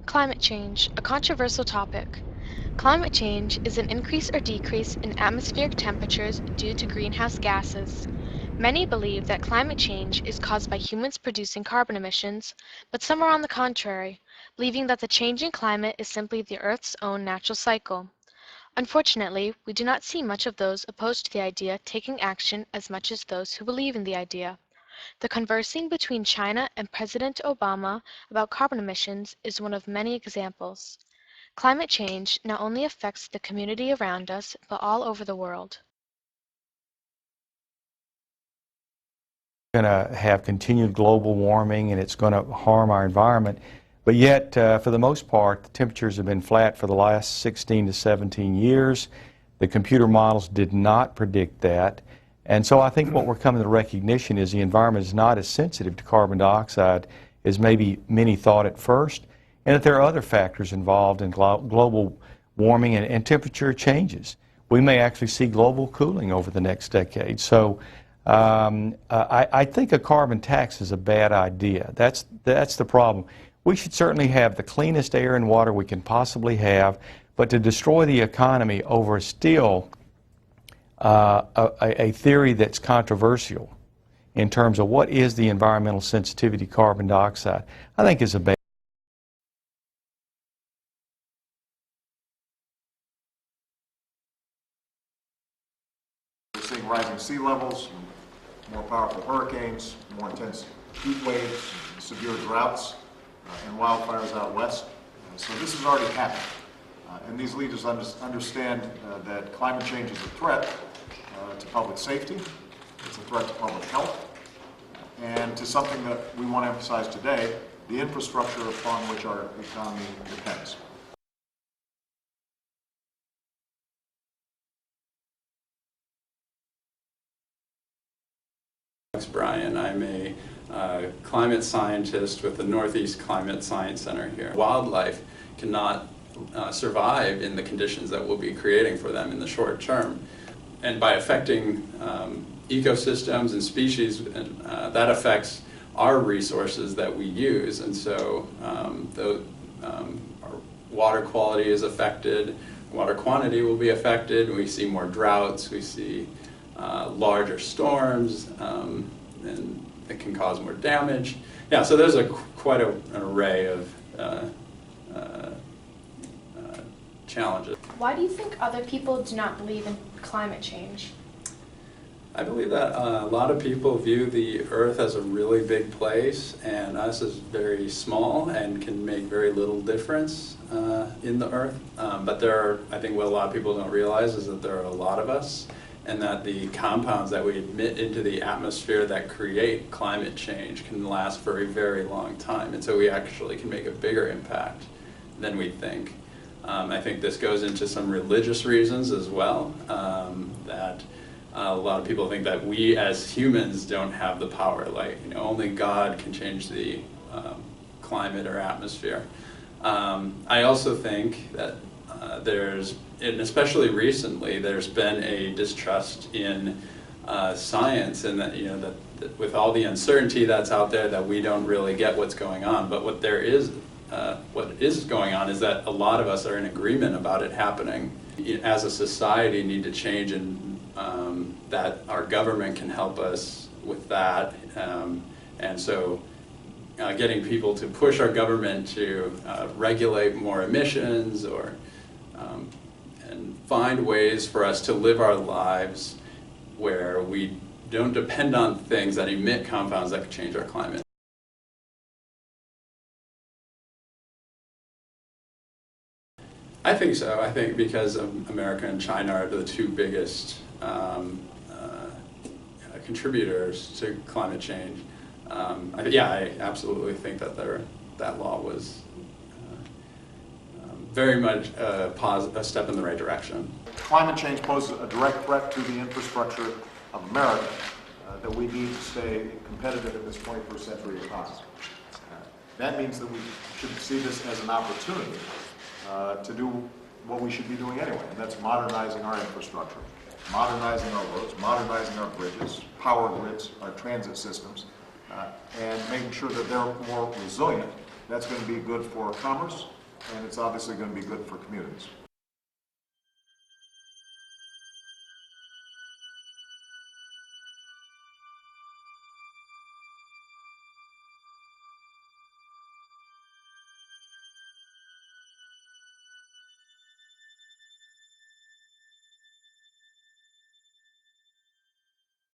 Climate change, a controversial topic. Climate change is an increase or decrease in atmospheric temperatures due to greenhouse gases. Many believe that climate change is caused by humans producing carbon emissions, but some are on the contrary, believing that the changing climate is simply the Earth's own natural cycle. Unfortunately, we do not see much of those opposed to the idea taking action as much as those who believe in the idea. The conversing between China and President Obama about carbon emissions is one of many examples. Climate change not only affects the community around us, but all over the world. Going to have continued global warming and it's going to harm our environment. But yet, for the most part, the temperatures have been flat for the last 16 to 17 years. The computer models did not predict that. And so I think what we're coming to recognition is the environment is not as sensitive to carbon dioxide as maybe many thought at first, and that there are other factors involved in global warming and temperature changes. We may actually see global cooling over the next decade. So I think a carbon tax is a bad idea. That's the problem. We should certainly have the cleanest air and water we can possibly have, but to destroy the economy over still a theory that's controversial in terms of what is the environmental sensitivity to carbon dioxide, I think is a bad We're seeing rising sea levels, more powerful hurricanes, more intense heat waves, severe droughts, and wildfires out west. So this has already happened. And these leaders understand that climate change is a threat to public safety, it's a threat to public health, and to something that we want to emphasize today, the infrastructure upon which our economy depends. Brian. I'm a climate scientist with the Northeast Climate Science Center here. Wildlife cannot survive in the conditions that we'll be creating for them in the short term. And by affecting ecosystems and species, that affects our resources that we use. And so our water quality is affected, water quantity will be affected, we see more droughts, we see larger storms, and it can cause more damage. Yeah, so there's quite an array of challenges. Why do you think other people do not believe in climate change? I believe that a lot of people view the Earth as a really big place and us as very small and can make very little difference in the Earth. But I think what a lot of people don't realize is that there are a lot of us, and that the compounds that we emit into the atmosphere that create climate change can last for a very long time. And so we actually can make a bigger impact than we think. I think this goes into some religious reasons as well, that a lot of people think that we as humans don't have the power, like only God can change the climate or atmosphere. I also think that and especially recently, there's been a distrust in science, and that that with all the uncertainty that's out there, that we don't really get what's going on. But what is going on is that a lot of us are in agreement about it happening. As a society, need to change, and that our government can help us with that. And so getting people to push our government to regulate more emissions, or and find ways for us to live our lives where we don't depend on things that emit compounds that could change our climate. I think so. I think because America and China are the two biggest contributors to climate change. I absolutely think that that law was very much a step in the right direction. Climate change poses a direct threat to the infrastructure of America that we need to stay competitive in this 21st century economy. That means that we should see this as an opportunity to do what we should be doing anyway, and that's modernizing our infrastructure, modernizing our roads, modernizing our bridges, power grids, our transit systems, and making sure that they're more resilient That's going to be good for commerce, and it's obviously going to be good for communities.